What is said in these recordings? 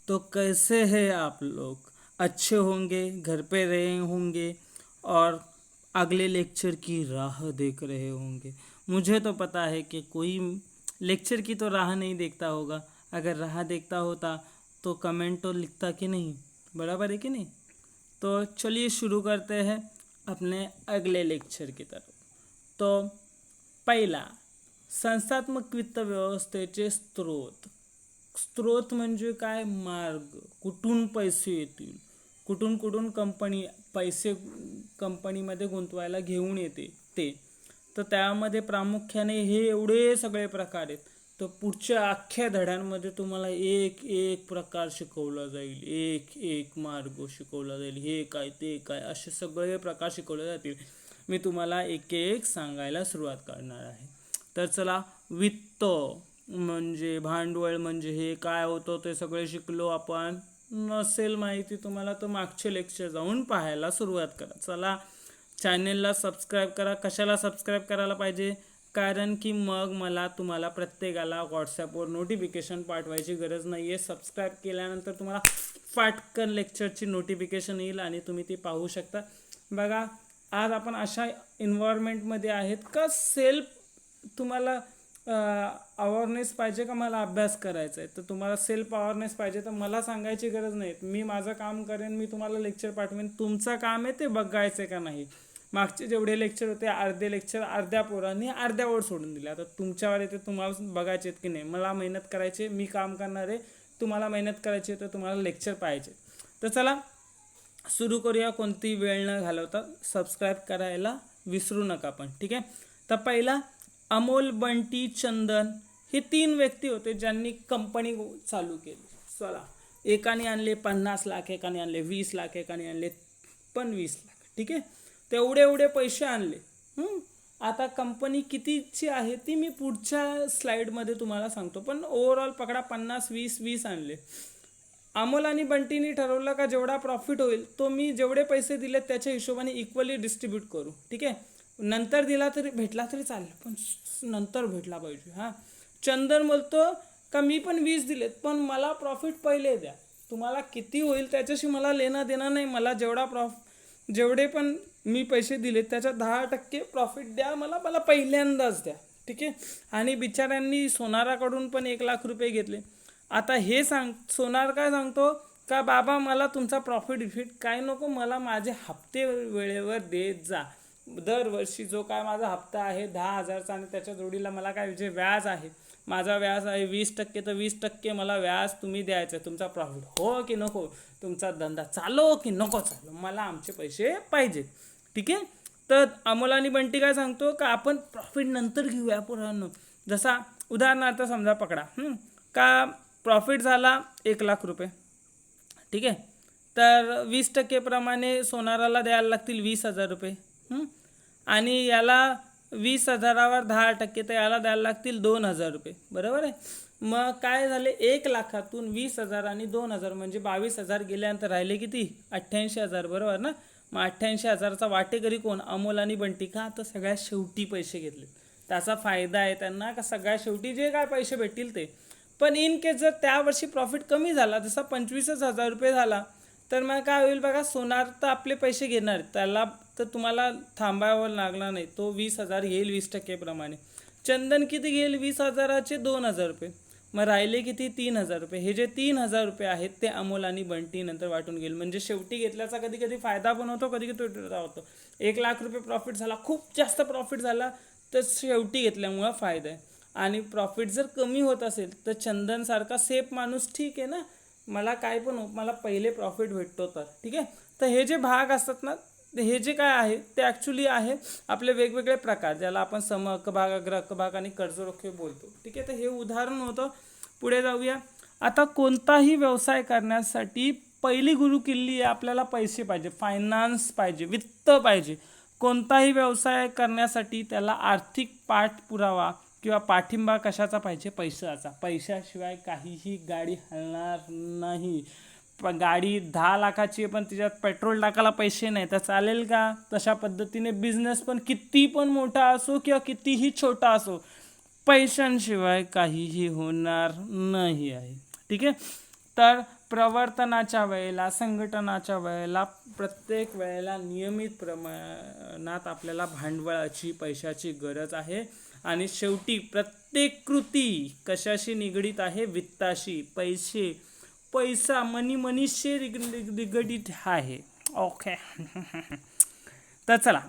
तो कैसे हैं आप लोग? अच्छे होंगे, घर पे रहे होंगे और अगले लेक्चर की राह देख रहे होंगे। मुझे तो पता है कि कोई लेक्चर की तो राह नहीं देखता होगा। अगर राह देखता होता तो कमेंट तो लिखता कि नहीं, बराबर है कि नहीं? तो चलिए शुरू करते हैं अपने अगले लेक्चर की तरफ। तो पहिला, संस्थात्मक वित्त व्यवस्थेचे स्रोत. स्रोत म्हणजे काय? मार्ग, कुठून पैसे येतील, कुठून कुठून कंपनी पैसे कंपनीमध्ये गुंतवायला घेऊन येते ते. तर त्यामध्ये प्रामुख्याने हे एवढे सगळे प्रकार आहेत. तर पुढच्या अख्ख्या धड्यांमध्ये तुम्हाला एक एक प्रकार शिकवला जाईल, एक एक मार्ग शिकवला जाईल. हे काय ते काय असे सगळे प्रकार शिकवले जातील. मी तुम्हाला एक एक सांगायला सुरुवात करणार आहे. तर चला, वित्त म्हणजे भांडवल म्हणजे हे काय होतं ते सगळे शिकलो आपण. नसेल माहिती तुम्हाला तर मागचे लेक्चर जाऊन पाहायला सुरुवात करा. चला, चॅनेलला सबस्क्राईब करा. कशाला सबस्क्राईब करायला पाहिजे? कारण की मग मला तुम्हाला प्रत्येकाला व्हॉट्सॲपवर नोटिफिकेशन पाठवायची गरज नाही आहे. सबस्क्राईब केल्यानंतर तुम्हाला फाटकन लेक्चरची नोटिफिकेशन येईल आणि तुम्ही ती पाहू शकता. बघा, आज आपण अशा एन्व्हायरमेंटमध्ये आहेत का सेल्फ तुम्हाला अवेअरनेस पाहिजे का मला अभ्यास करायचा आहे. तर तुम्हाला सेल्फ अवेअरनेस पाहिजे तर मला सांगायची गरज नाही. मी माझं काम करेन, मी तुम्हाला लेक्चर पाठवेन. तुमचं काम आहे ते बघायचं का नाही. मागचे जेवढे लेक्चर होते अर्धे लेक्चर अर्ध्या पोरांनी अर्ध्यावर सोडून दिले. आता तुमच्यावर येते, तुम्हाला बघायचे की नाही. मला मेहनत करायची, मी काम करणार आहे, तुम्हाला मेहनत करायची तर तुम्हाला लेक्चर पाहिजे. तर चला सुरू करूया. कोणती वेळ न घालवता सबस्क्राईब करायला विसरू नका पण, ठीक आहे. तर पहिला, अमोल, बंटी, चंदन हे 3 व्यक्ती होते ज्यांनी कंपनी चालू केली. चला, एकाने आणले 50 लाख, एकाने आणले 20 लाख, एकाने आणले 20 लाख, ठीक आहे. तेवढे एवढे पैसे आणले. आता कंपनी कितीची आहे ती मी पुढच्या स्लाईडमध्ये तुम्हाला सांगतो, पण ओव्हरऑल पकडा 50, 20 आणले. अमोल आणि बंटीनी ठरवलं का जेवढा प्रॉफिट होईल तो मी जेवढे पैसे दिले त्याच्या हिशोबाने इक्वली डिस्ट्रीब्यूट करू, ठीक आहे. नंतर दिला तरी भेटला तरी चालेल, पण नंतर भेटला पाहिजे. हां, चंदन बोलतो का मी पण 20 दिलेत, पण मला प्रॉफिट पहिले द्या. तुम्हाला किती होईल त्याच्याशी मला लेणं देणं नाही. मला जेवढे पण मी पैसे दिले त्याच्या 10% प्रॉफिट द्या मला पहिल्यांदाच द्या, ठीक आहे. आणि बिचाऱ्यांनी सोनाराकडून पण 1 लाख रुपये घेतले. आता हे सोनार काय सांगतो का बाबा मला तुमचा प्रॉफिट काय नको, मला माझे हप्ते वेळेवर देत जा. दरवर्षी जो काय माझा हप्ता आहे 10,000चा आणि त्याच्या जोडीला मला काय जे व्याज आहे, माझा व्याज आहे 20%, तर 20% मला व्याज तुम्ही द्यायचं. तुमचा प्रॉफिट हो की नको, तुमचा धंदा चालो की नको चालो, मला आमचे पैसे पाहिजे, ठीक आहे. तर अमोल आणि बंटी काय सांगतो का आपण प्रॉफिट नंतर घेऊया पुराण. जसा उदाहरणार्थ समजा पकडा का प्रॉफिट झाला 1 लाख रुपये, ठीक आहे. तर 20% प्रमाणे सोनाराला द्यायला लागतील 20,000 रुपये. आणि याला 20,000वर 10% तर याला द्यायला लागतील 2,000 रुपये, बरोबर आहे. मग काय झाले, 1 लाखातून 20,000 आणि 2,000 म्हणजे 22,000 गेल्यानंतर राहिले किती, 88,000, बरोबर ना. मग 88,000चा वाटेकरी कोण, अमोल आणि बंटी. का तर सगळ्यात शेवटी पैसे घेतले, त्याचा फायदा आहे त्यांना का सगळ्यात शेवटी जे काय पैसे भेटतील ते. पण इन केस जर त्या वर्षी प्रॉफिट कमी झाला, जसा 25,000 रुपये झाला, तर मग काय होईल बघा, सोनार तर आपले पैसे घेणार, त्याला तर तुम्हाला थांबावं लागणार नाही. तो 20,000 घेईल 20% प्रमाणे. चंदन किती घेईल, 20,000चे 2,000 रुपये. मग राहिले किती, 3,000 रुपये. हे जे 3,000 रुपये आहेत ते अमोल आणि बंटी नंतर वाटून घेईल. म्हणजे शेवटी घेतल्याचा कधी कधी फायदा पण होतो, कधी कधी तोटा होतो. 1 लाख रुपये प्रॉफिट झाला, खूप जास्त प्रॉफिट झाला तर शेवटी घेतल्यामुळं फायदा आहे. आणि प्रॉफिट जर कमी होत असेल तर चंदनसारखा सेफ माणूस ठीक आहे ना, मला काय पण मला पहिले प्रॉफिट भेटतो तर, ठीक आहे. तर हे जे भाग असतात ना, हे जे काय आहे ते ॲक्च्युली आहे आपले वेगवेगळे प्रकार, ज्याला आपण हक्क भाग, अग्र हक्क भाग आणि कर्जरोखे बोलतो, ठीक आहे. तर हे उदाहरण होतं. पुढे जाऊया. आता कोणताही व्यवसाय करण्यासाठी पहिली गुरुकिल्ली आहे, आपल्याला पैसे पाहिजे, फायनान्स पाहिजे, वित्त पाहिजे. कोणताही व्यवसाय करण्यासाठी त्याला आर्थिक पाठपुरावा किंवा पाठिंबा कशाचा पाहिजे, पैशाचा. पैशाशिवाय काहीही गाडी हलणार नाही. गाडी 10 लाखाची आहे पण तिच्यात पेट्रोल टाकायला पैसे नाही तर चालेल का? तशा पद्धतीने बिझनेस पण किती पण मोठा असो किंवा कितीही छोटा असो, पैशांशिवाय काहीही होणार नाही आहे, ठीक आहे. तर प्रवर्तनाच्या वेळेला, संघटनाच्या वेळेला, प्रत्येक वेळेला नियमित प्रमाणात आपल्याला भांडवलाची, पैशाची गरज आहे. आणि शेवटी प्रत्येक कृती कशाशी निगडीत आहे? वित्ताशी. पैसा मनीशी निगडीत आहे. ओके. तर चला,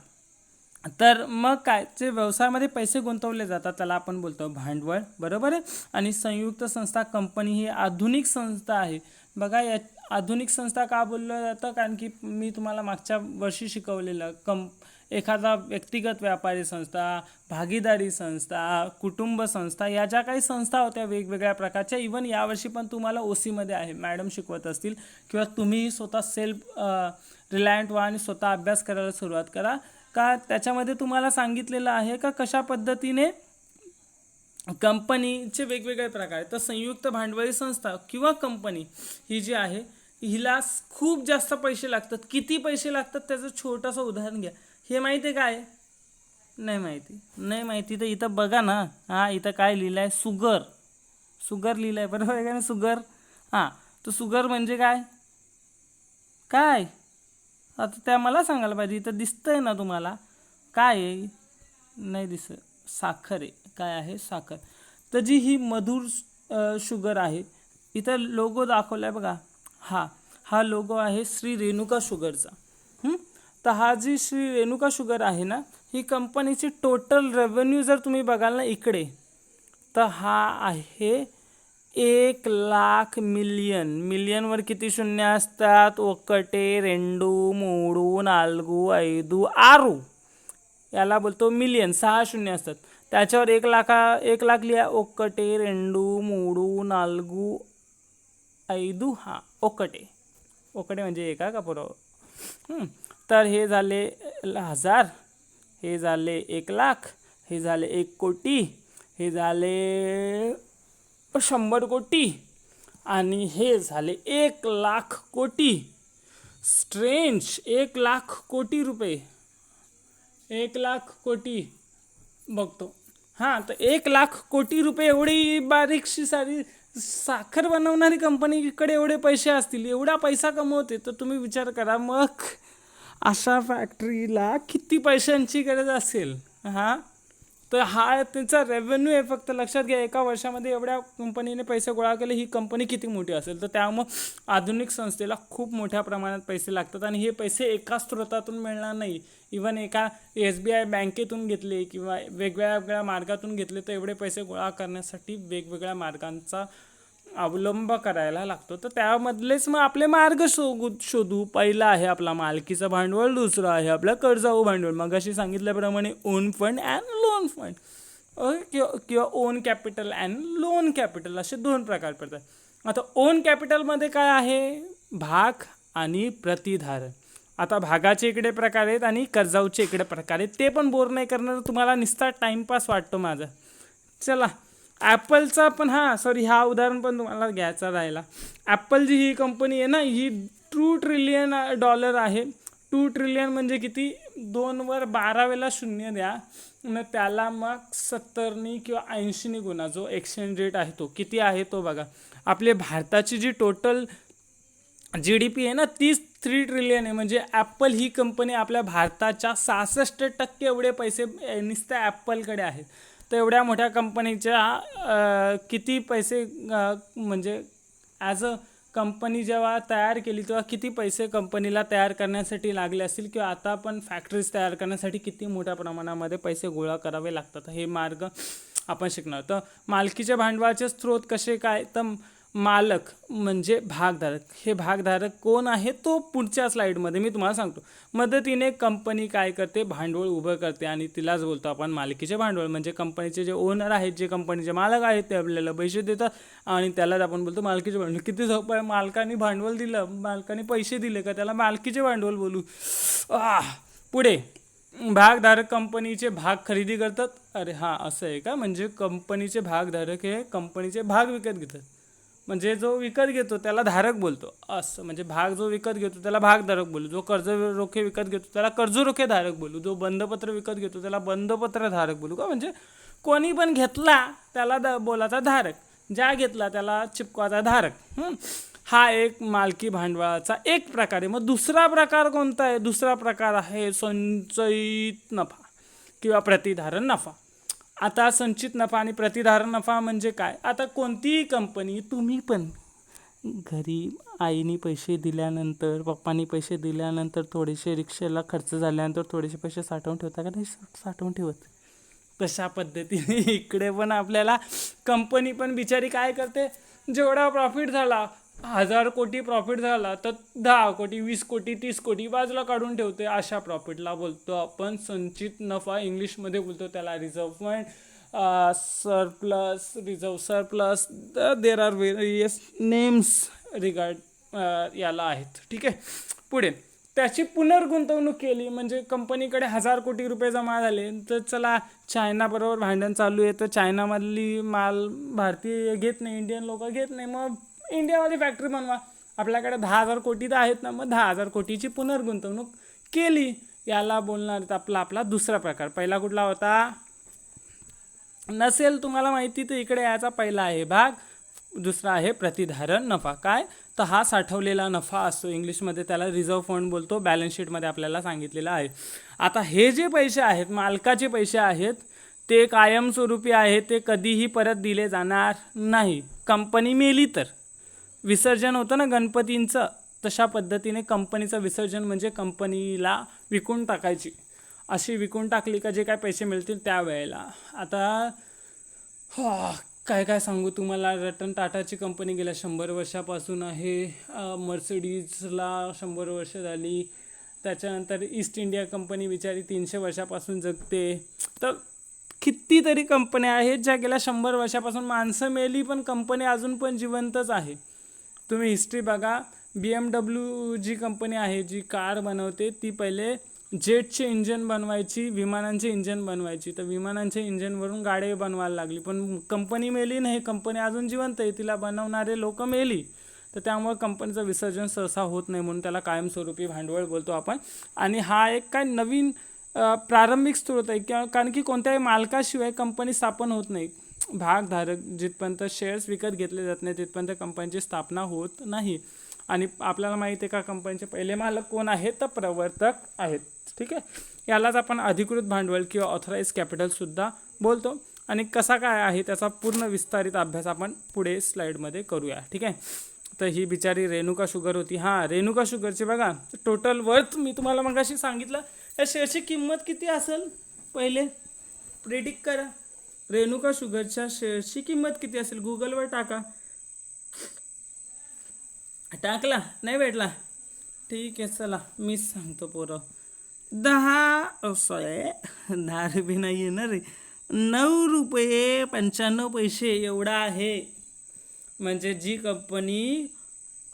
तर मग काय, जे व्यवसायामध्ये पैसे गुंतवले जातात त्याला आपण बोलतो भांडवल, बरोबर आहे. आणि संयुक्त संस्था, कंपनी ही आधुनिक संस्था आहे. बघा, या आधुनिक संस्था का बोललं जातं? कारण की मी तुम्हाला मागच्या वर्षी शिकवलेलं एखादा व्यक्तिगत व्यापारी संस्था, भागीदारी संस्था, कुटुंब संस्था, या ज्या काही संस्था होत्या वेगवेगळ्या प्रकारच्या, इवन यावर्षी पण तुम्हाला OC-मध्ये आहे, मॅडम शिकवत असतील, किंवा तुम्ही स्वतः सेल्फ रिलायंट व्हा आणि स्वतः अभ्यास करायला सुरुवात करा. का त्याच्यामध्ये तुम्हाला सांगितलेलं आहे का कशा पद्धतीने कंपनीचे वेगवेगळे प्रकार आहेत. तर संयुक्त भांडवली संस्था किंवा कंपनी ही जी आहे, हिला खूप जास्त पैसे लागतात. किती पैसे लागतात त्याचं छोटंसं उदाहरण घ्या. हे माहिती आहे काय? नाही माहिती तर इथं बघा ना. हां, इथं काय लिहिलं आहे? सुगर लिहिलं आहे, बरोबर आहे का ना? सुगर. हां, तर सुगर म्हणजे काय? आता त्या मला सांगायला पाहिजे. इथं दिसतंय ना तुम्हाला? काय आहे? नाही दिसत. साखर आहे. काय आहे? साखर. तर जी ही मधुर शुगर आहे, इथं लोगो दाखवला आहे बघा. हा लोगो आहे श्री रेणुका शुगरचा. तर हा जी श्री रेणुका शुगर आहे ना, ही कंपनीची टोटल रेव्हेन्यू जर तुम्ही बघाल ना इकडे, तर हा आहे 1,00,000 मिलियनवर किती शून्य असतात? 1, 2, 3, 4, 5, 6 याला बोलतो मिलियन. 6 शून्य असतात. त्याच्यावर 1,00,000 लिहा. 1, 2, 3, 4, 5. हां, ओकटे म्हणजे एका का पुरं. तर हे झाले 1,000, हे झाले 1,00,000, हे झाले 1 कोटी, हे झाले 100 कोटी, आणि हे झाले 1,00,000 कोटी. स्ट्रेंज, 1,00,000 कोटी रुपये. 1,00,000 कोटी बघतो. हां, तर 1,00,000 कोटी रुपये एवढी बारीकशी सारी साखर बनवणारी कंपनीकडे एवढे पैसे असतील, एवढा पैसा कमवते, तर तुम्ही विचार करा मग अशा फॅक्टरीला किती पैशांची गरज असेल. हां, तर हा त्यांचा रेव्हेन्यू आहे. फक्त लक्षात घ्या, एका वर्षामध्ये एवढ्या कंपनीने पैसे गोळा केले, ही कंपनी किती मोठी असेल. तर त्यामुळे आधुनिक संस्थेला खूप मोठ्या प्रमाणात पैसे लागतात, आणि हे पैसे एका स्रोतातून मिळणार नाही. इवन एका SBI बँकेतून घेतले किंवा वेगवेगळ्या मार्गातून घेतले, तर एवढे पैसे गोळा करण्यासाठी वेगवेगळ्या मार्गांचा अवलंब करायला लागतो. तर त्यामधलेच मग आपले मार्ग शोधू. पहिला आहे आपला मालकीचं भांडवल, दुसरं आहे आपलं कर्जाऊ भांडवल. मगाशी सांगितल्याप्रमाणे own fund and loan fund, किंवा own capital and loan capital, असे 2 प्रकार पडतात. आता ओन कॅपिटलमध्ये काय आहे? भाग आणि प्रतिधारण. आता भागाचे इकडे प्रकार आहेत आणि कर्जाऊचे इकडे प्रकार आहेत. ते पण बोर नाही करणार, तुम्हाला निस्ता टाइमपास वाटतो माझा. चला, ॲपलचा पण हा उदाहरण पण तुम्हाला घ्यायचा राहिला. ॲपल जी ही कंपनी आहे ना, ही $2 ट्रिलियन आहे. 2 ट्रिलियन म्हणजे किती? 2वर 12 वेळेला शून्य द्या, मग त्याला मग 70 किंवा 80 गुणा. जो एक्सचेंज रेट आहे तो किती आहे तो बघा. आपले भारताची जी टोटल GDP आहे ना, 3 ट्रिलियन आहे. म्हणजे ॲपल ही कंपनी आपल्या भारताच्या 66% एवढे पैसे नुसत्या ॲपलकडे आहेत. तर एवढ्या मोठ्या कंपनीच्या किती पैसे, म्हणजे ॲज अ कंपनी जेव्हा तयार केली तेव्हा किती पैसे कंपनीला तयार करण्यासाठी लागले असतील, किंवा आता पण फॅक्टरीज तयार करण्यासाठी किती मोठ्या प्रमाणामध्ये पैसे गोळा करावे लागतात, हे मार्ग आपण शिकणार. तर मालकीच्या भांडवलाचे स्रोत कसे काय? तर मालक म्हणजे भागधारक. हे भागधारक कोण आहे तो पुढच्या स्लाईडमध्ये मी तुम्हाला सांगतो. मदतीने कंपनी काय करते? भांडवल उभं करते, आणि तिलाच बोलतो आपण मालकीचे भांडवल. म्हणजे कंपनीचे जे ओनर आहेत, जे कंपनीचे मालक आहेत, ते आपल्याला पैसे देतात, आणि त्यालाच आपण बोलतो मालकीचे भांडवल. किती सोपं आहे. मालकाने भांडवल दिलं, मालकाने पैसे दिले का त्याला मालकीचे भांडवल बोलू. पुढे भागधारक कंपनीचे भाग खरेदी करतात. अरे हां, असं आहे का? म्हणजे कंपनीचे भागधारक हे कंपनीचे भाग विकत घेतात. म्हणजे जो विकत घेतो त्याला धारक बोलतो. असं म्हणजे भाग जो विकत घेतो त्याला भागधारक बोलू. जो कर्ज रोखे विकत घेतो त्याला कर्जरोखे धारक बोलू. जो बंधपत्र विकत घेतो त्याला बंधपत्र धारक बोलू. का? म्हणजे कोणी पण घेतला त्याला बोलाचा धारक, ज्या घेतला त्याला चिपकवाचा धारक. हा एक मालकी भांडवलाचा एक प्रकार आहे. मग दुसरा प्रकार कोणता आहे? दुसरा प्रकार आहे संचयित नफा किंवा प्रतिधारण नफा. आता संचित नफा आणि प्रतिधारण नफा म्हणजे काय? आता कोणतीही कंपनी, तुम्ही पण घरी आईने पैसे दिल्यानंतर, पप्पांनी पैसे दिल्यानंतर थोडेसे रिक्षेला खर्च झाल्यानंतर थोडेसे पैसे साठवून ठेवता का नाही? साठवून ठेवत. तशा पद्धतीने इकडे पण आपल्याला कंपनी पण बिचारी काय करते, जेवढा प्रॉफिट झाला, 1000 कोटी प्रॉफिट झाला तर 10 कोटी, 20 कोटी, 30 कोटी बाजूला काढून ठेवते. अशा प्रॉफिटला बोलतो आपण संचित नफा. इंग्लिशमध्ये बोलतो त्याला reserve fund, surplus, reserve surplus. There are various names regard याला आहेत. ठीक आहे. पुढे त्याची पुनर्गुंतवणूक केली म्हणजे कंपनीकडे 1000 कोटी रुपये जमा झाले, तर चला चायनाबरोबर भांडण चालू आहे, तर चायनामधली माल भारतीय घेत नाही, इंडियन लोक घेत नाही, मग इंडियामध्ये फॅक्टरी बनवा. आपल्याकडे 10,000 कोटी तर आहेत ना, मग 10,000 कोटीची पुनर्गुंतवणूक केली. याला बोलणार आपला दुसरा प्रकार. पहिला कुठला होता? नसेल तुम्हाला माहिती तर इकडे याचा पहिला आहे भाग. दुसरा आहे प्रतिधारण नफा. काय? तर हा साठवलेला नफा असतो. इंग्लिशमध्ये त्याला रिझर्व्ह फंड बोलतो. बॅलन्स शीटमध्ये आपल्याला सांगितलेलं आहे. आता हे जे पैसे आहेत, मालकाचे पैसे आहेत, ते कायमस्वरूपी आहेत. ते कधीही परत दिले जाणार नाही. कंपनी मेली तर विसर्जन होतं ना गणपतींचं, तशा पद्धतीने कंपनीचं विसर्जन म्हणजे कंपनीला विकून टाकायची. अशी विकून टाकली का जे काय पैसे मिळतील त्यावेळेला. आता काय काय सांगू तुम्हाला. रतन टाटाची कंपनी गेल्या 100 वर्षापासून आहे. मर्सिडीजला 100 वर्ष झाली. त्याच्यानंतर ईस्ट इंडिया कंपनी बिचारी 300 वर्षापासून जगते. तर कितीतरी कंपन्या आहेत ज्या गेल्या 100 वर्षापासून, माणसं मेली पण कंपनी अजून पण जिवंतच आहे. तुम्ही हिस्ट्री बघा. BMW जी कंपनी आहे, जी कार बनवते, ती पहिले जेटचे इंजन बनवायची, विमानांचे इंजन बनवायची. तर विमानांच्या इंजनवरून गाड्या बनवायला लागली, पण कंपनी मेली नाही. कंपनी अजून जिवंत आहे, तिला बनवणारे लोक मेली. तर त्यामुळे कंपनीचं विसर्जन सहसा होत नाही, म्हणून त्याला कायमस्वरूपी भांडवल बोलतो आपण. आणि हा एक काय नवीन प्रारंभिक स्रोत आहे, कारण की कोणत्याही मालकाशिवाय कंपनी स्थापन होत नाही. भागधारक जिथपर्यंत शेअर्स विकत घेतले जात नाही तिथपर्यंत कंपनीची स्थापना होत नाही. आणि आपल्याला माहिती आहे का कंपनीचे पहिले मालक कोण आहेत? तर प्रवर्तक आहेत. ठीक आहे. यालाच आपण अधिकृत भांडवल किंवा ऑथराइज कॅपिटलसुद्धा बोलतो. आणि कसा काय आहे त्याचा पूर्ण विस्तारित अभ्यास आपण पुढे स्लाईडमध्ये करूया. ठीक आहे. तर ही बिचारी रेणुका शुगर होती. हां, रेणुका शुगरची बघा टोटल वर्थ मी तुम्हाला मगाशी सांगितलं. या शेअरची किंमत किती असेल पहिले प्रेडिक्ट करा. रेणुका शुगरच्या शेअरची किंमत किती असेल? गुगलवर टाका. टाकला? नाही भेटला? ठीक आहे, चला मीच सांगतो पोरं. 10 रुपये नाही आहे ना रे, 9 रुपये 95 पैसे एवढा आहे. म्हणजे जी कंपनी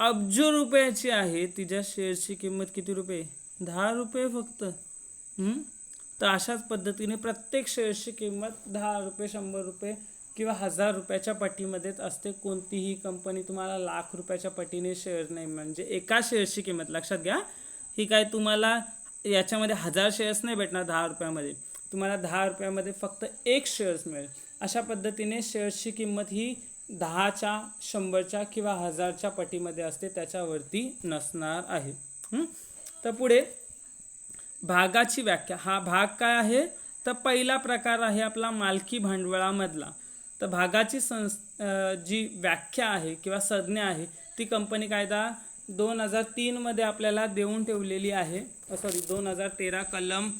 अब्जो रुपयाची आहे तिच्या शेअरची किंमत किती रुपये? 10 रुपये फक्त. तर अशाच पद्धतीने प्रत्येक शेअरची किंमत 10 रुपये, 100 रुपये किंवा 1000 रुपयाच्या पटीमध्येच असते. कोणतीही कंपनी तुम्हाला लाख रुपयाच्या पटीने शेअर नाही. म्हणजे एका शेअरची किंमत लक्षात घ्या. ही काय तुम्हाला याच्यामध्ये 1000 शेअर्स नाही भेटणार 10 रुपयामध्ये. तुम्हाला 10 रुपयामध्ये फक्त एक शेअर्स मिळेल. अशा पद्धतीने शेअर्सची किंमत ही 10च्या, 100च्या किंवा 1000च्या पटीमध्ये असते, त्याच्यावरती नसणार आहे. तर पुढे भागाची व्याख्या. हा भाग काय आहे? तर पहिला प्रकार आहे आपला मालकी भांडवलामधला. तर भागाची जी व्याख्या आहे किंवा संज्ञा आहे ती कंपनी कायदा 2003 मध्ये आपल्याला देऊन ठेवलेली आहे. 2013 कलम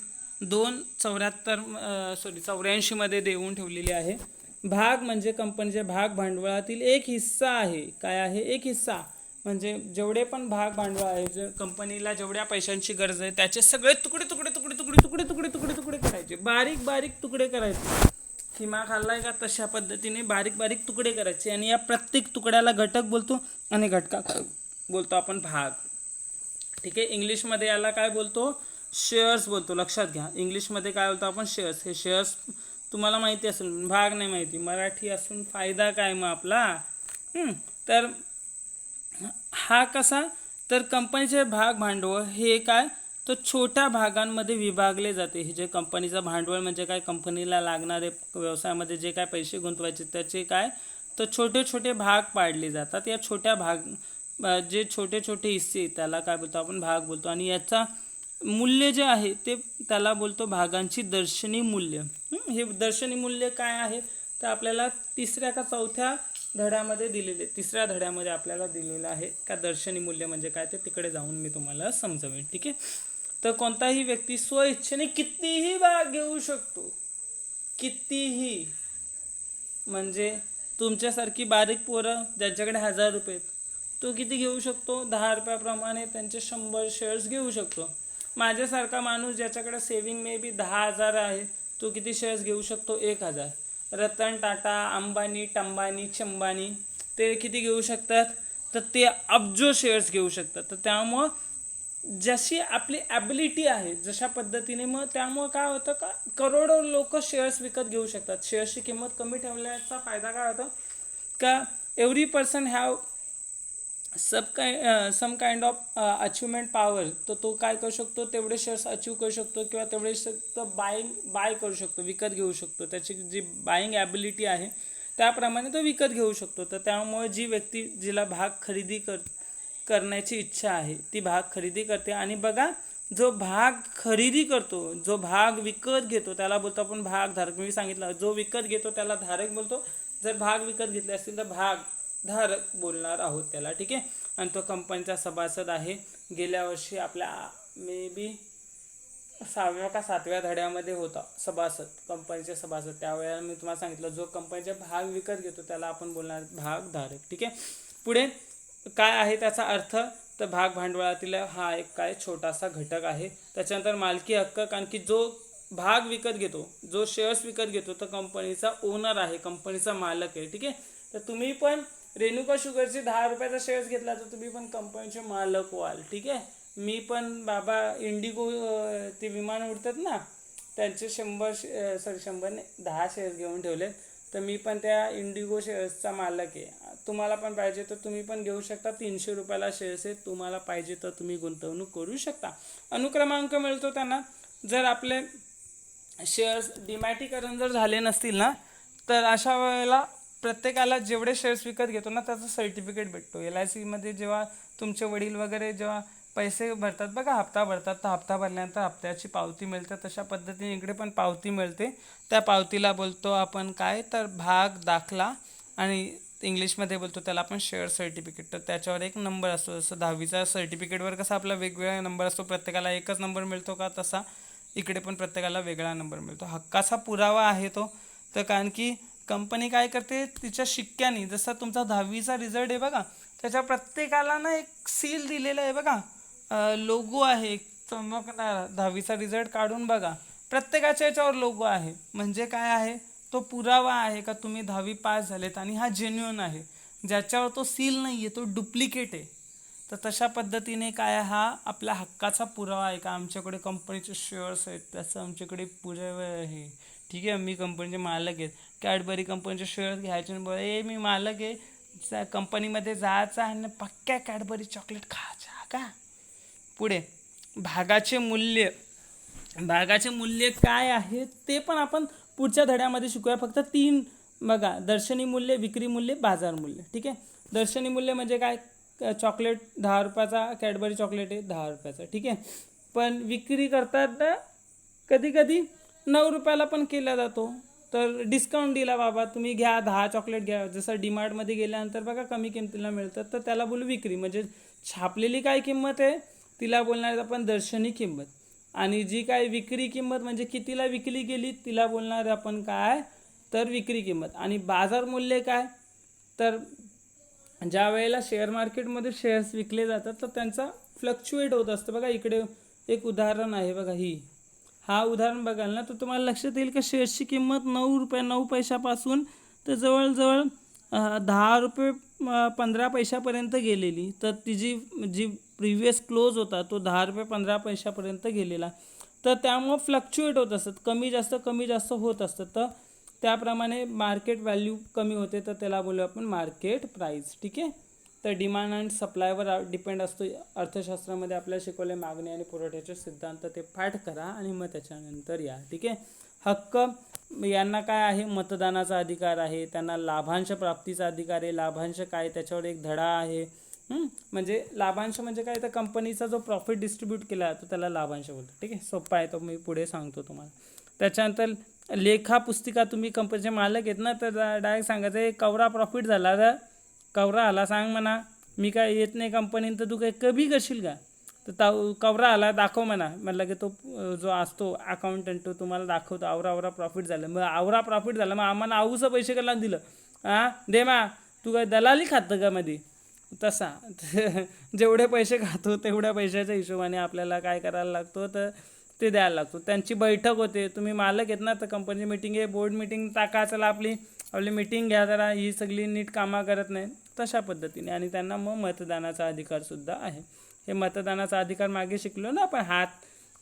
84 मध्ये देऊन ठेवलेली आहे. भाग म्हणजे कंपनीचे भाग भांडवलातील एक हिस्सा आहे. काय आहे? एक हिस्सा. म्हणजे जेवढे पण भाग भांडवल आहे, जे कंपनीला जेवढ्या पैशांची गरज आहे त्याचे सगळे तुकडे तुकडे तुकडे तुकडे तुकडे तुकडे तुकडे तुकडे करायचे. बारीक बारीक तुकडे करायचे. किमा खाल्लाय का तशा पद्धतीने बारीक बारीक तुकडे करायचे. आणि या प्रत्येक तुकड्याला घटक बोलतो आणि घटका बोलतो आपण भाग. ठीक आहे. इंग्लिशमध्ये याला काय बोलतो? शेअर्स बोलतो. लक्षात घ्या. इंग्लिशमध्ये काय बोलतो आपण? शेअर्स. हे शेअर्स तुम्हाला माहिती असेल, भाग नाही माहिती. मराठी असून फायदा काय मग आपला? तर हा कसा? तर कंपनीचे भाग भांडवल हे काय? तर छोट्या भागांमध्ये विभागले जाते. हे जे कंपनीचं भांडवल म्हणजे काय? कंपनीला लागणारे व्यवसायामध्ये जे काय पैसे गुंतवायचे त्याचे काय? तर छोटे छोटे भाग पाडले जातात. या छोट्या जे छोटे छोटे हिस्से त्याला काय बोलतो आपण, भाग बोलतो. आणि याचा मूल्य जे आहे ते त्याला बोलतो भागांची दर्शनी मूल्य. हे दर्शनी मूल्य काय आहे तर आपल्याला तिसऱ्या का चौथ्या धड्यामध्ये दिलेले, तिसऱ्या धड्यामध्ये आपल्याला दिलेलं आहे का दर्शनी मूल्य म्हणजे काय ते तिकडे जाऊन मी तुम्हाला समजावेन. ठीक आहे. तर कोणताही व्यक्ती स्वइच्छेने कितीही भाग घेऊ शकतो, कितीही. म्हणजे तुमच्यासारखी बारीक पोरं ज्यांच्याकडे 1000 रुपये आहेत, तो किती घेऊ शकतो, 10 रुपयाप्रमाणे त्यांचे 100 शेअर्स घेऊ शकतो. माझ्यासारखा माणूस ज्याच्याकडे सेविंग मे बी 10,000 आहे, तो किती शेअर्स घेऊ शकतो, 1000. रतन टाटा, अंबानी, टंबानी, चंबानी ते किती घेऊ शकतात तर ते अब्जो शेअर्स घेऊ शकतात. तर त्यामुळं जशी आपली ॲबिलिटी आहे जशा पद्धतीने, मग त्यामुळं काय होतं का करोडो लोक शेअर्स विकत घेऊ शकतात. शेअर्सची किंमत कमी ठेवल्याचा फायदा काय होतो का every person have some kind of achievement power. तर तो काय करू शकतो, तेवढे शेअर्स अचीव्ह करू शकतो किंवा तेवढे बाय करू शकतो, विकत घेऊ शकतो. त्याची जी बाईंग ॲबिलिटी आहे त्याप्रमाणे तो विकत घेऊ शकतो. तर त्यामुळे जी व्यक्ती जिला भाग खरेदी करण्याची इच्छा आहे ती भाग खरेदी करते. आणि बघा, जो भाग खरेदी करतो, जो भाग विकत घेतो त्याला बोलतो आपण भागधारक. मी सांगितलं, जो विकत घेतो त्याला धारक बोलतो. जर भाग विकत घेतले असतील तर भागधारक बोलणार आहोत त्याला. ठीक आहे. आणि तो कंपनीचा सभासद आहे. गेल्या वर्षी आपल्या मे बी 6व्या का 7व्या धड्यामध्ये होता सभासद, कंपनीचे सभासद. त्यावेळेला मी तुम्हाला सांगितलं, जो कंपनीचे भाग विकत घेतो त्याला आपण बोलणार भागधारक. ठीक आहे. पुढे काय आहे त्याचा अर्थ तर भाग भांडवलातील हा एक काय छोटासा घटक आहे. त्याच्यानंतर मालकी हक्क, कारण की जो भाग विकत घेतो, जो शेअर्स विकत घेतो तो कंपनीचा ओनर आहे, कंपनीचा मालक आहे. ठीक आहे. तर तुम्ही पण रेणुका शुगरचे 10 रुपयाचा शेअर्स घेतला तर तुम्ही पण कंपनीचे मालक व्हाल. ठीक आहे. मी पण बाबा इंडिगो ते विमान उडतात ना, त्यांचे 100 नाही 10 शेअर्स घेऊन ठेवलेत. तर मी पण त्या इंडिगो शेअर्सचा मालक आहे. तुम्हाला पण पाहिजे तर तुम्ही पण घेऊ शकता. 300 रुपयाला शेअर्स आहेत. तुम्हाला पाहिजे तर तुम्ही गुंतवणूक करू शकता. अनुक्रमांक मिळतो त्यांना. जर आपले शेअर्स डिमॅटिकरण जर झाले नसतील ना, तर अशा वेळेला प्रत्येकाला जेवढे शेअर्स विकत घेतो ना त्याचं सर्टिफिकेट भेटतो. LICमध्ये जेव्हा तुमचे वडील वगैरे जेव्हा पैसे भरतात बघा, हप्ता भरतात, तर हप्ता भरल्यानंतर हप्त्याची पावती मिळते. तशा पद्धतीने इकडे पण पावती मिळते. त्या पावतीला बोलतो आपण काय तर भाग दाखला, आणि इंग्लिशमध्ये बोलतो त्याला आपण शेअर सर्टिफिकेट. तर त्याच्यावर एक नंबर असतो. जसं 10वीचा सर्टिफिकेटवर कसा आपला वेगवेगळा नंबर असतो, प्रत्येकाला एकच नंबर मिळतो का, तसा इकडे पण प्रत्येकाला वेगळा नंबर मिळतो. हक्काचा पुरावा आहे तो. तर कारण की कंपनी काय करते, तिच्या शिक्क्याने, जसा तुमचा 10वीचा रिझल्ट आहे बघा, त्याच्या प्रत्येकाला ना एक सील दिलेला आहे बघा, लोगो आहे एक चमकणारा. 10वीचा रिझल्ट काढून बघा, प्रत्येकाच्या याच्यावर लोगो आहे. म्हणजे काय आहे, तो पुरावा आहे का तुम्ही 10वी पास झालेत, आणि हा जेन्युइन आहे. ज्याच्यावर तो सील नाही आहे तो डुप्लिकेट आहे. तर तशा पद्धतीने काय, हा आपल्या हक्काचा पुरावा आहे का आमच्याकडे कंपनीचे शेअर्स आहेत, त्याचं आमच्याकडे पुरावा आहे. ठीक आहे, मी कंपनीचे मालक आहेत. कॅडबरी कंपनीचे शेअर्स घ्यायचे आणि बोला मी मालक आहे, कंपनीमध्ये जायचं आणि पक्क्या कॅडबरी चॉकलेट खायचा का. पुढे भागाचे मूल्य. भागाचे मूल्य काय आहे ते पण आपण पुढच्या धड्यामध्ये शिकूया. फक्त 3 बघा, दर्शनी मूल्य, विक्री मूल्य, बाजार मूल्य. ठीक आहे. दर्शनी मूल्य म्हणजे काय, चॉकलेट 10 रुपयाचा कॅडबरी चॉकलेट आहे 10 रुपयाचा. ठीक आहे. पण विक्री करतात कधी कधी 9 रुपयाला पण केला जातो. तर डिस्काउंट दिला बाबा, तुम्ही घ्या 10 चॉकलेट घ्या. जसं डीमार्टमध्ये गेल्यानंतर बघा कमी किमतीला मिळतात, तर त्याला बोलू विक्री. म्हणजे छापलेली काय किंमत आहे तिला बोलणार आपण दर्शनी किंमत. आणि जी काय विक्री किंमत म्हणजे कितीला विकली गेली तिला बोलणार आपण काय तर विक्री किंमत. आणि बाजार मूल्य काय, तर ज्या वेळेला शेअर मार्केटमध्ये शेअर्स विकले जातात तर त्यांचा फ्लक्च्युएट होत असतं. बघा इकडे एक उदाहरण आहे बघा, हा उदाहरण बघाल ना तर तुम्हाला लक्षात येईल का शेअर्सची किंमत 9 रुपये 9 पैशापासून तर जवळजवळ 10 रुपये 15 पैशापर्यंत गेलेली. तर तिची जी प्रिव्हियस क्लोज होता तो 10 रुपये 15 पैशापर्यंत गेलेला. तर त्यामुळं फ्लक्च्युएट होत असतात, कमी जास्त होत असतं. तर त्याप्रमाणे मार्केट व्हॅल्यू कमी होते, तर त्याला बोलू आपण मार्केट प्राईस. ठीक आहे. तर डिमांड अँड सप्लायवर डिपेंड असतो. अर्थशास्त्रामध्ये आपल्याला शिकवले मागणी आणि पुरवठ्याचे सिद्धांत, ते पाठ करा आणि मग त्याच्यानंतर या. ठीक आहे. हक्क, यांना काय आहे, मतदानाचा अधिकार आहे, त्यांना लाभांश प्राप्तीचा अधिकार आहे. लाभांश काय त्याच्यावर एक धडा आहे. म्हणजे लाभांश म्हणजे काय, तर कंपनीचा जो प्रॉफिट डिस्ट्रीब्यूट केला तो त्याला लाभांश बोलतो. ठीक आहे, सोपा आहे तो, मी पुढे सांगतो तुम्हाला. त्याच्यानंतर लेखा पुस्तिका, तुम्ही कंपनीचे मालक आहेत ना, तर डायरेक्ट सांगायचं हे कवरा प्रॉफिट झाला तर कवरा आला सांग म्हणा, मी काय येत नाही कंपनीत, तर तू काही कमी करशील का, तर कवरा आला दाखव म्हणा. म्हटलं की तो जो असतो अकाउंटंट तो तुम्हाला दाखवतो आवरा प्रॉफिट झालं. मग आवरा प्रॉफिट झालं, मग आम्हाला आवूचं पैसे कला दिलं, हां दे मा, तू काय दलाली खातं का मध्ये, तसा जेवढे पैसे खातो तेवढ्या पैशाच्या हिशोबाने आपल्याला काय करायला लागतो, तर ते द्यायला लागतो. त्यांची बैठक होते, तुम्ही मालक आहेत ना, तर कंपनीची मीटिंग आहे, बोर्ड मीटिंग टाका, चला आपली मीटिंग घ्या जरा, ही सगळी नीट कामं करत नाही, तशा पद्धतीने. आणि त्यांना मग मतदानाचा अधिकारसुद्धा आहे. हे मतदानाचा अधिकार मागे शिकलो ना आपण,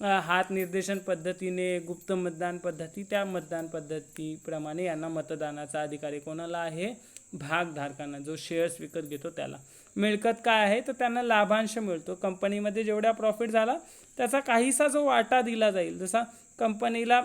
हात निर्देशन पद्धतीने, गुप्त मतदान पद्धती, त्या मतदान पद्धतीप्रमाणे यांना मतदानाचा अधिकार आहे. कोणाला आहे, भागधारकांना, जो शेअर्स विकत घेतो त्याला. मिळकत काय आहे, तर त्यांना लाभांश मिळतो. कंपनीमध्ये जेवढा प्रॉफिट झाला त्याचा काहीसा जो वाटा दिला जाईल. जसा कंपनीला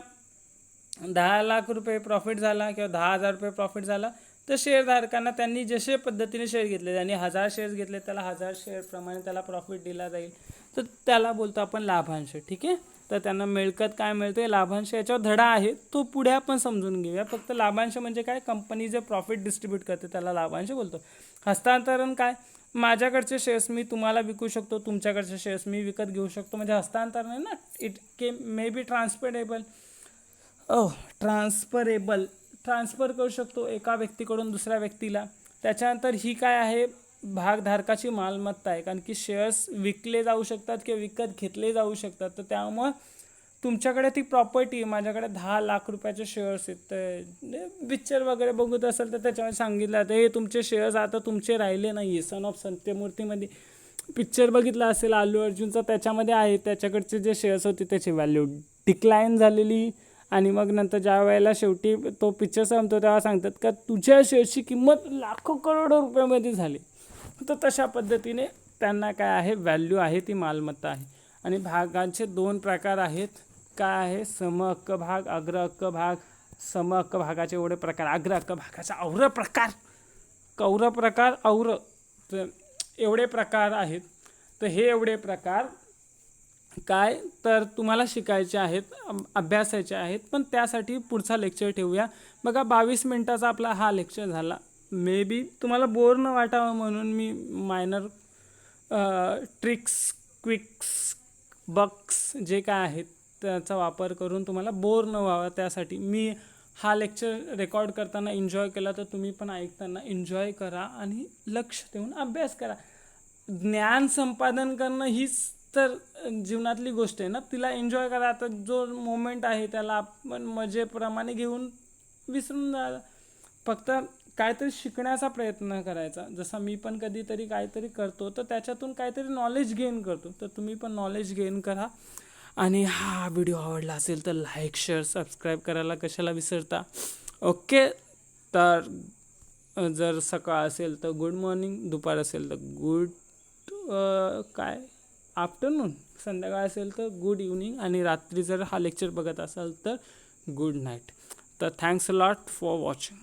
10 लाख रुपये प्रॉफिट झाला किंवा 10,000 रुपये प्रॉफिट झाला, तर शेअरधारकांना त्यांनी जसे पद्धतीने शेअर घेतले, त्यांनी 1000 शेअर्स घेतले, त्याला 1000 शेअरप्रमाणे त्याला प्रॉफिट दिला जाईल, तर त्याला बोलतो आपण लाभांश. ठीक आहे, तर त्यांना मिळकत काय मिळते, लाभांश. याच्यावर धडा आहे, तो पुढे आपण समजून घेऊया. फक्त लाभांश म्हणजे काय, कंपनी जे प्रॉफिट डिस्ट्रीब्यूट करते त्याला लाभांश बोलतो. हस्तांतरण काय, माझ्याकडचे शेअर्स मी तुम्हाला विकू शकतो, तुमच्याकडचे शेअर्स मी विकत घेऊ शकतो, म्हणजे हस्तांतरण आहे ना. It may be transferable, transfer करू शकतो एका व्यक्तीकडून दुसऱ्या व्यक्तीला. त्याच्यानंतर ही काय आहे, भागधारकाची मालमत्ता आहे, कारण की शेअर्स विकले जाऊ शकतात किंवा विकत घेतले जाऊ शकतात. तर त्यामुळं तुमच्याकडे ती प्रॉपर्टी आहे. माझ्याकडे 10 लाख रुपयाचे शेअर्स आहेत, तर पिक्चर वगैरे बघत असेल तर त्याच्यामध्ये सांगितलं जातं हे तुमचे शेअर्स आता तुमचे राहिले नाही आहे. सन ऑफ सत्यमूर्तीमध्ये पिक्चर बघितला असेल अल्लू अर्जुनचा, त्याच्यामध्ये आहे त्याच्याकडचे जे शेअर्स होते त्याची व्हॅल्यू डिक्लाईन झालेली, आणि मग नंतर ज्या वेळेला शेवटी तो पिक्चर संपतो तेव्हा सांगतात का तुझ्या शेअर्सची किंमत लाखो करोडो रुपयामध्ये झाली. तर तशा पद्धतीने त्यांना काय आहे, व्हॅल्यू आहे, ती मालमत्ता आहे. आणि भागांचे 2 प्रकार आहेत. काय आहे, समहक्क भाग, अग्र हक्क भाग. समहक्क भागाचे एवढे प्रकार, अग्र हक्क भागाचा और प्रकार, कौर प्रकार, और, तर एवढे प्रकार आहेत. तर हे एवढे प्रकार काय तर तुम्हाला शिकायचे आहेत, अभ्यासायचे आहेत, पण त्यासाठी पुढचा लेक्चर ठेवूया. बघा 22 मिनटाचा आपला हा लेक्चर झाला. मे बी तुम्हाला बोर न वाटावं म्हणून मी मायनर ट्रिक्स, क्विक्स, बक्स जे काय आहेत त्याचा वापर करून तुम्हाला बोर न व्हावं त्यासाठी मी हा लेक्चर रेकॉर्ड करताना एन्जॉय केला, तर तुम्ही पण ऐकताना एन्जॉय करा आणि लक्ष देऊन अभ्यास करा. ज्ञान संपादन करणं हीच तर जीवनातली गोष्ट आहे ना, तिला एन्जॉय करा. आता जो मोमेंट आहे त्याला आपण मजेप्रमाणे घेऊन विसरून जा. फक्त काहीतरी शिकण्याचा प्रयत्न करायचा. जसा मी पण कधीतरी काहीतरी करतो, तर त्याच्यातून काहीतरी नॉलेज गेन करतो, तर तुम्ही पण नॉलेज गेन करा. आणि हा व्हिडिओ आवडला असेल तर लाईक, शेअर, सबस्क्राईब करायला कशाला विसरता. ओके, तर जर सकाळ असेल तर गुड मॉर्निंग, दुपार असेल तर गुड आफ्टरनून, संध्याकाळ असेल तर गुड इव्हनिंग, आणि रात्री जर हा लेक्चर बघत असाल तर गुड नाईट. तर thanks a lot for watching.